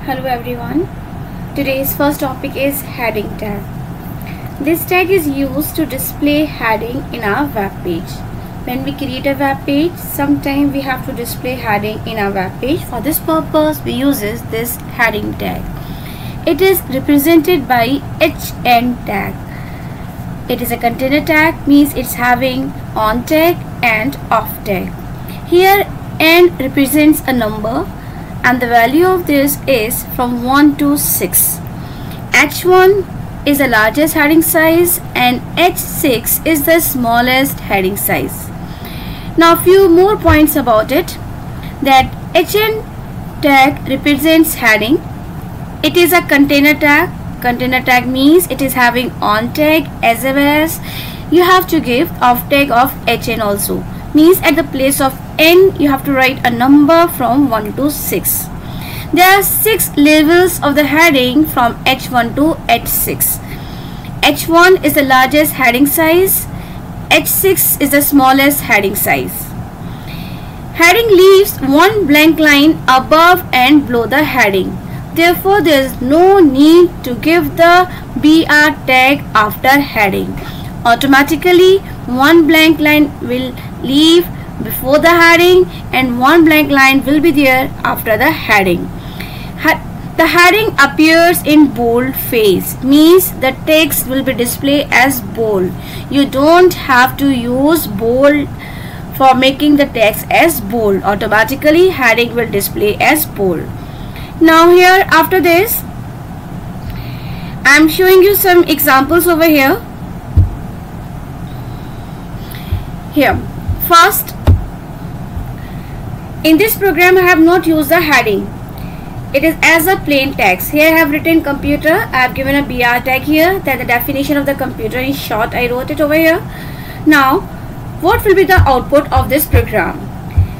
Hello everyone. Today's first topic is heading tag. This tag is used to display heading in our web page. When we create a web page, sometimes we have to display heading in our web page. For this purpose, we use this heading tag. It is represented by HN tag. It is a container tag, means it's having on tag and off tag. Here N represents a number and the value of this is from 1 to 6. H1 is the largest heading size and H6 is the smallest heading size. Now few more points about it. That HN tag represents heading. It is a container tag. Container tag means it is having on tag as well as you have to give off tag of HN also. Means at the place of N you have to write a number from 1 to 6. There are 6 levels of the heading from H1 to H6. H1 is the largest heading size. H6 is the smallest heading size. Heading leaves one blank line above and below the heading. Therefore, there is no need to give the BR tag after heading. Automatically, one blank line will leave before the heading and one blank line will be there after the heading. The heading appears in bold face, means the text will be displayed as bold. You don't have to use bold for making the text as bold. Automatically, heading will display as bold. Now here after this, I am showing you some examples over here. Here, first, in this program I have not used the heading. It is as a plain text. Here I have written computer. I have given a BR tag here. That the definition of the computer in short I wrote it over here. Now, what will be the output of this program?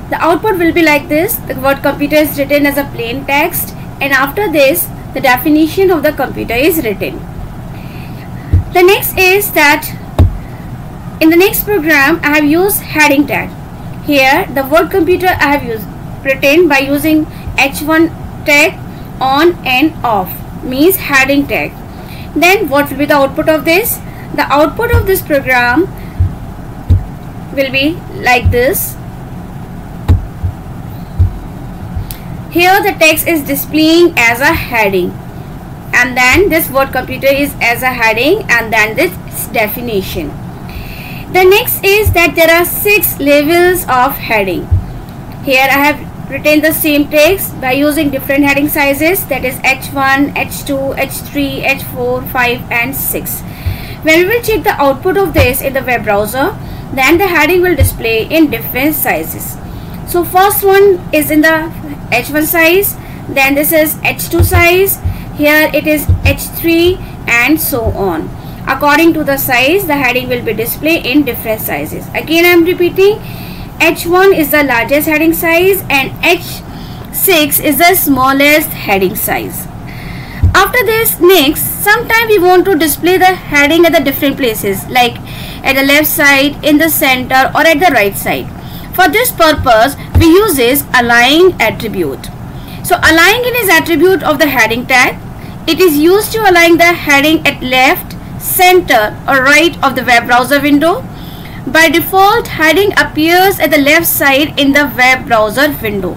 The output will be like this. The word computer is written as a plain text, and after this the definition of the computer is written. The next is that in the next program I have used heading tag. Here the word computer I have written by using H1 tag on and off, means heading tag. Then what will be the output of this? The output of this program will be like this. Here the text is displaying as a heading, and then this word computer is as a heading, and then this definition. The next is that there are 6 levels of heading. Here I have written the same text by using different heading sizes, that is H1, H2, H3, H4, 5 and 6. When we will check the output of this in the web browser, then the heading will display in different sizes. So first one is in the H1 size, then this is H2 size, here it is H3 and so on. According to the size, the heading will be displayed in different sizes. Again I am repeating, H1 is the largest heading size and H6 is the smallest heading size. After this, next, sometimes we want to display the heading at the different places, like at the left side, in the center or at the right side. For this purpose, we use this align attribute. So align is attribute of the heading tag. It is used to align the heading at left, center or right of the web browser window. By default, heading appears at the left side in the web browser window.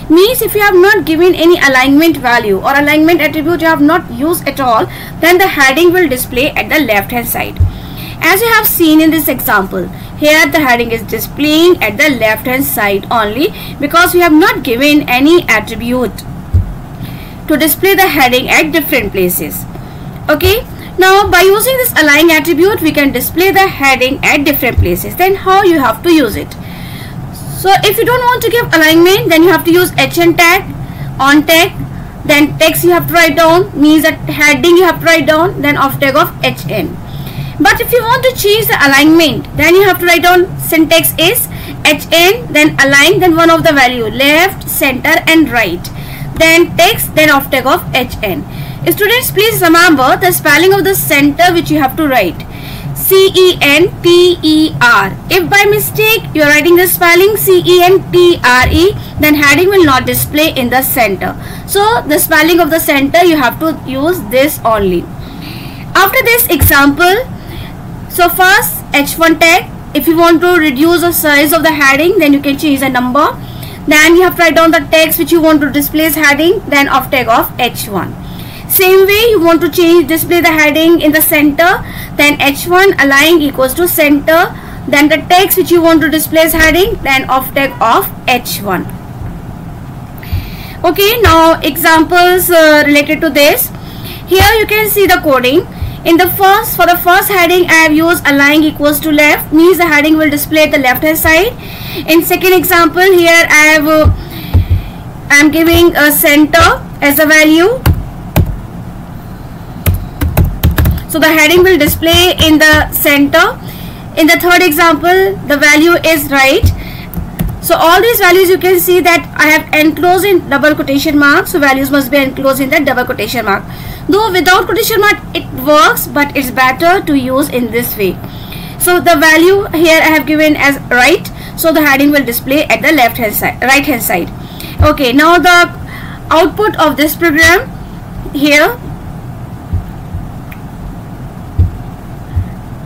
Means if you have not given any alignment value or alignment attribute you have not used at all, then the heading will display at the left hand side. As you have seen in this example, here the heading is displaying at the left hand side only because we have not given any attribute to display the heading at different places. Okay. Now by using this align attribute we can display the heading at different places. Then how you have to use it? So if you don't want to give alignment, then you have to use HN tag, on tag, then text you have to write down, means that heading you have to write down, then off tag of HN. But if you want to change the alignment, then you have to write down syntax is HN, then align, then one of the value, left, center and right, then text, then off tag of HN. Students, please remember the spelling of the center which you have to write. C-E-N-T-E-R. If by mistake you are writing the spelling C-E-N-T-R-E, then heading will not display in the center. So the spelling of the center, you have to use this only. After this example, so first H1 tag, if you want to reduce the size of the heading, then you can change the number. Then you have to write down the text which you want to display as heading, then of tag of H1. Same way, you want to display the heading in the center, then H1 align equals to center, then the text which you want to display as heading, then of tag of H1. Okay, now examples related to this. Here you can see the coding. For the first heading, I have used align equals to left, means the heading will display at the left hand side. In second example, here I am giving a center as a value. So the heading will display in the center. In the third example, the value is right. So all these values you can see that I have enclosed in double quotation mark. So values must be enclosed in the double quotation mark. Though without quotation mark it works, but it's better to use in this way. So the value here I have given as right. So the heading will display at the right hand side. Okay, now the output of this program here.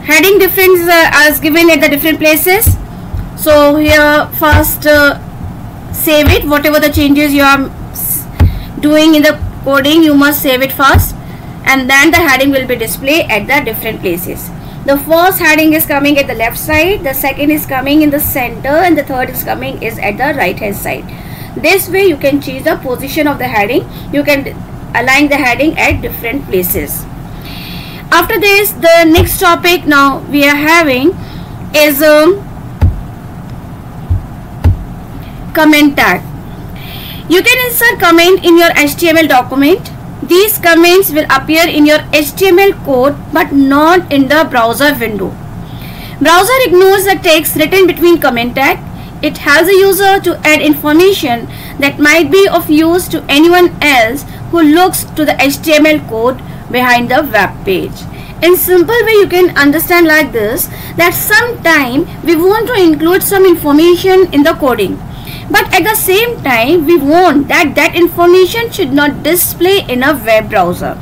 Heading difference is given at the different places. So here first save it. Whatever the changes you are doing in the coding, you must save it first, and then the heading will be displayed at the different places. The first heading is coming at the left side, the second is coming in the center, and the third is coming is at the right hand side. This way you can change the position of the heading. You can align the heading at different places. After this, the next topic now we are having is comment tag. You can insert comment in your HTML document. These comments will appear in your HTML code but not in the browser window. Browser ignores the text written between comment tag. It helps the user to add information that might be of use to anyone else who looks to the HTML code behind the web page. In simple way, you can understand like this, that sometime we want to include some information in the coding, but at the same time we want that information should not display in a web browser.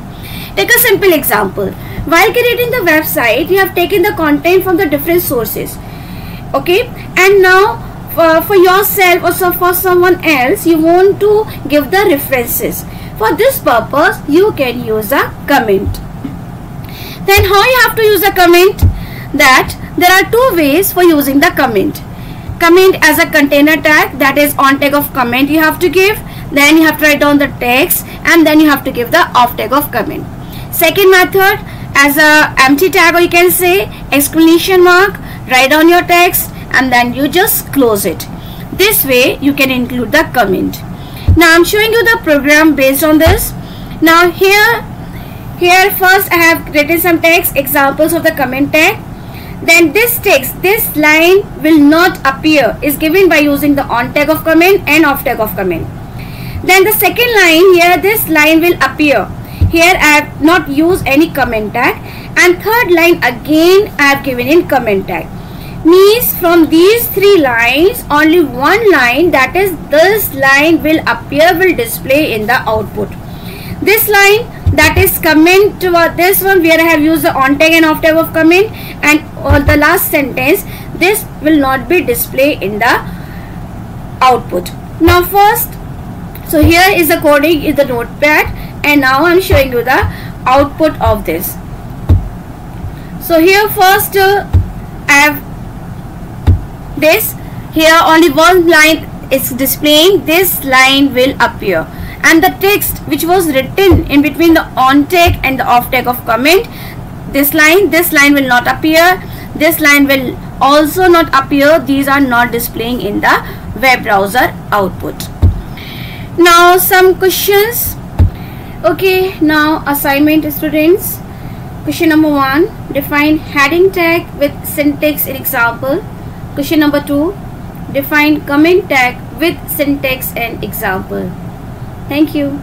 Take a simple example. While creating the website, you have taken the content from the different sources, okay, and now for yourself or for someone else you want to give the references. For this purpose you can use a comment. Then how you have to use a comment? That there are two ways for using the comment. Comment as a container tag, that is on tag of comment you have to give, then you have to write down the text, and then you have to give the off tag of comment. Second method, as a empty tag, or you can say exclamation mark, write down your text and then you just close it. This way you can include the comment. Now I'm showing you the program based on this. Now here first I have written some text, examples of the comment tag. Then this text, this line will not appear, is given by using the on tag of comment and off tag of comment. Then the second line here, this line will appear. Here I have not used any comment tag, and third line again I have given in comment tag. Means from these three lines only one line, that is this line will appear, will display in the output. This line, that is comment, this one where I have used the on tag and off tag of comment, and on the last sentence this will not be displayed in the output. Now first, so here is the coding in the notepad, and now I am showing you the output of this. So here first I have this, here only one line is displaying, this line will appear, and the text which was written in between the on tag and the off tag of comment, this line will not appear, this line will also not appear. These are not displaying in the web browser output. Now some questions. Okay, now assignment students. Question number 1, define heading tag with syntax in example. Question number 2, define comment tag with syntax and example. Thank you.